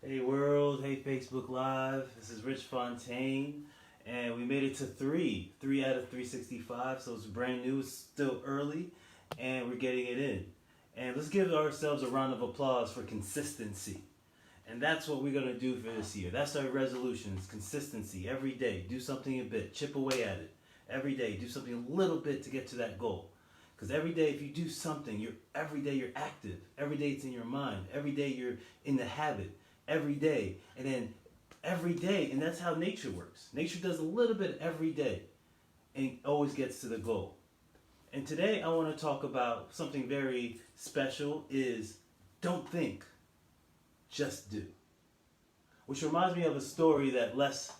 Hey world, hey Facebook Live. This is Rich Fontaine, and we made it to three out of 365. So it's brand new, it's still early, and we're getting it in. And let's give ourselves a round of applause for consistency. And that's what we're gonna do for this year. That's our resolutions: consistency. Every day, do something a bit, chip away at it. Every day, do something a little bit to get to that goal. Because every day, if you do something, every day you're active. Every day it's in your mind. Every day you're in the habit. Every day, and then every day, and that's how nature works. Nature does a little bit every day and always gets to the goal. And today I want to talk about something very special: is don't think, just do. Which reminds me of a story that Les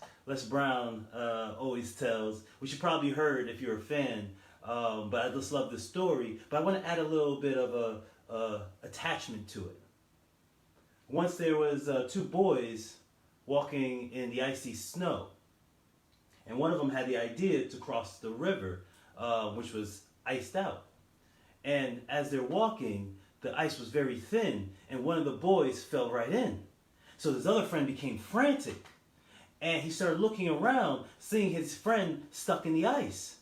Brown always tells, which you probably heard if you're a fan, but I just love the story. But I want to add a little bit of a attachment to it. Once there was two boys walking in the icy snow, and one of them had the idea to cross the river, which was iced out. And as they're walking, the ice was very thin, and one of the boys fell right in. So his other friend became frantic, and he started looking around, seeing his friend stuck in the ice.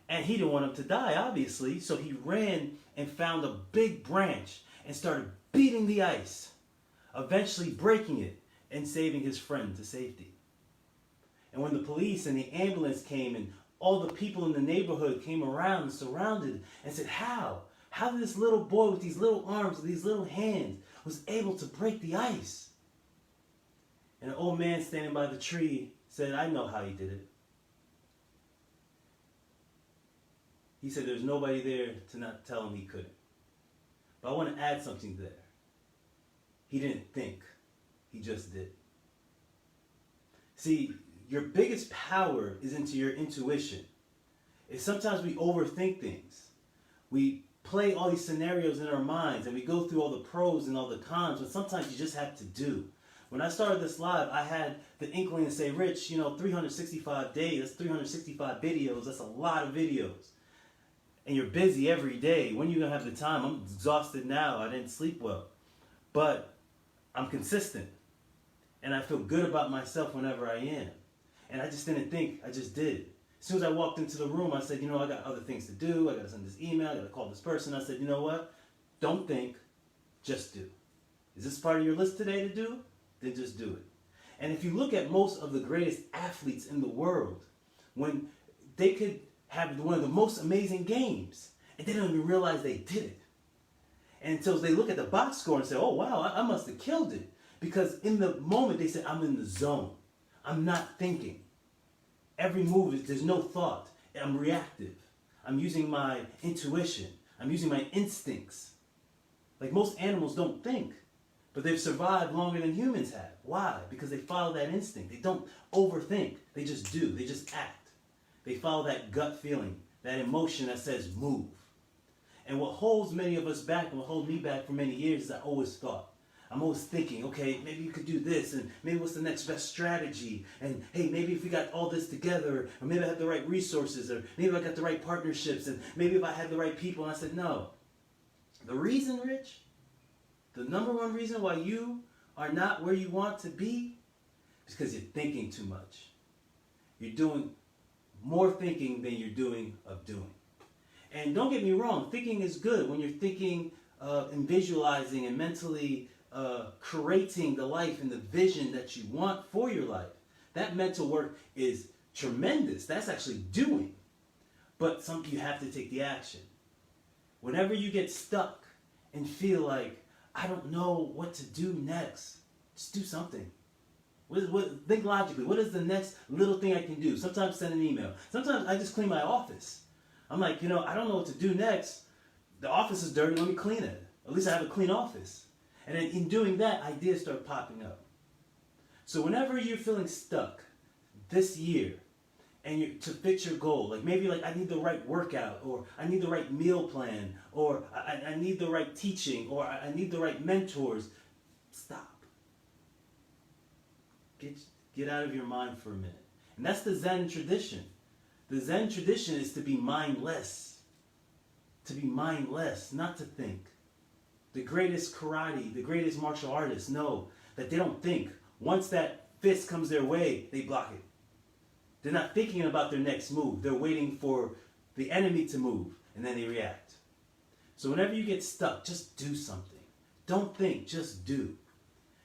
And he didn't want him to die, obviously, so he ran and found a big branch and started beating the ice, eventually breaking it and saving his friend to safety. And when the police and the ambulance came and all the people in the neighborhood came around and surrounded and said, how did this little boy with these little arms, with these little hands, was able to break the ice? And an old man standing by the tree said, I know how he did it. He said there's nobody there to not tell him he couldn't. But I want to add something there. He didn't think, he just did. See, your biggest power is into your intuition. It's sometimes we overthink things. We play all these scenarios in our minds and we go through all the pros and all the cons, but sometimes you just have to do. When I started this live, I had the inkling to say, Rich, 365 days, that's 365 videos, that's a lot of videos. And you're busy every day. When are you going to have the time? I'm exhausted now. I didn't sleep well. But I'm consistent, and I feel good about myself whenever I am. And I just didn't think, I just did. As soon as I walked into the room, I said, I got other things to do. I got to send this email. I got to call this person. I said, you know what? Don't think, just do. Is this part of your list today to do? Then just do it. And if you look at most of the greatest athletes in the world, when they could have one of the most amazing games, and they don't even realize they did it. And until they look at the box score and say, oh, wow, I must have killed it. Because in the moment, they said, I'm in the zone. I'm not thinking. Every move, there's no thought. I'm reactive. I'm using my intuition. I'm using my instincts. Like most animals don't think. But they've survived longer than humans have. Why? Because they follow that instinct. They don't overthink. They just do. They just act. They follow that gut feeling, that emotion that says move. And what holds many of us back and what holds me back for many years is I always thought. I'm always thinking, okay, maybe you could do this, and maybe what's the next best strategy? And hey, maybe if we got all this together, or maybe I have the right resources, or maybe I got the right partnerships, and maybe if I had the right people. And I said, no. The reason, Rich, the number one reason why you are not where you want to be is because you're thinking too much. You're doing more thinking than you're doing of doing. And don't get me wrong, thinking is good when you're thinking and visualizing and mentally creating the life and the vision that you want for your life. That mental work is tremendous. That's actually doing. But you have to take the action. Whenever you get stuck and feel like, I don't know what to do next, just do something. Think logically. What is the next little thing I can do? Sometimes send an email. Sometimes I just clean my office. I'm like, I don't know what to do next. The office is dirty, let me clean it. At least I have a clean office. And then in doing that, ideas start popping up. So whenever you're feeling stuck this year, and to fix your goal, like maybe I need the right workout, or I need the right meal plan, or I need the right teaching, or I need the right mentors, stop. Get out of your mind for a minute. And that's the Zen tradition. The Zen tradition is to be mindless. To be mindless, not to think. The greatest karate, the greatest martial artists know that they don't think. Once that fist comes their way, they block it. They're not thinking about their next move. They're waiting for the enemy to move, and then they react. So whenever you get stuck, just do something. Don't think, just do.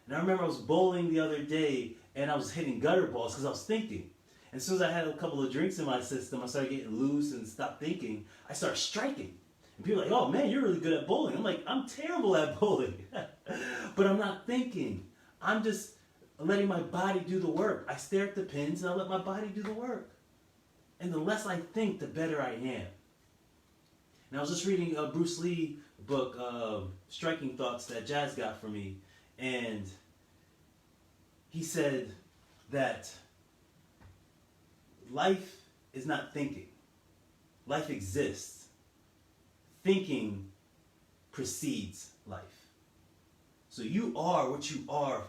And I remember I was bowling the other day, and I was hitting gutter balls because I was thinking. And as soon as I had a couple of drinks in my system, I started getting loose and stopped thinking. I started striking. And people are like, oh man, you're really good at bowling. I'm like, I'm terrible at bowling. But I'm not thinking. I'm just letting my body do the work. I stare at the pins and I let my body do the work. And the less I think, the better I am. And I was just reading a Bruce Lee book, Striking Thoughts, that Jazz got for me. And he said that life is not thinking. Life exists. Thinking precedes life. So you are what you are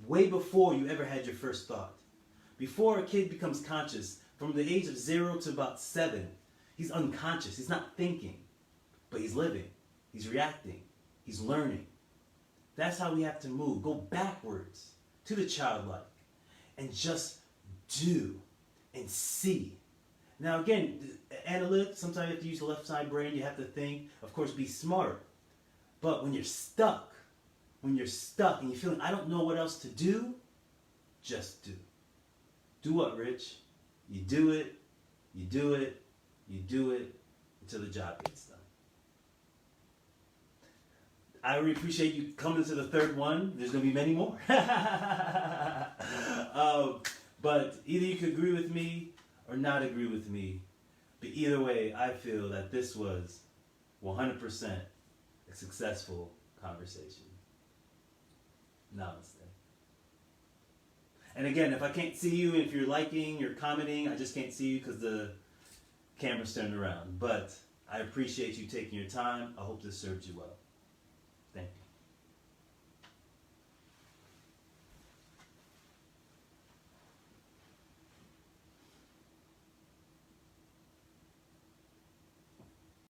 way before you ever had your first thought. Before a kid becomes conscious, from the age of 0 to about 7, he's unconscious. He's not thinking, but he's living. He's reacting. He's learning. That's how we have to move. Go backwards to the childlike and just do and see. Now again, analytic, sometimes you have to use the left side brain. You have to think. Of course, be smart. But when you're stuck and you're feeling, I don't know what else to do, just do. Do what, Rich? You do it, you do it, you do it until the job gets done. I really appreciate you coming to the third one. There's going to be many more. But either you could agree with me or not agree with me. But either way, I feel that this was 100% a successful conversation. Namaste. And again, if I can't see you, if you're liking, you're commenting, I just can't see you because the camera's turned around. But I appreciate you taking your time. I hope this served you well.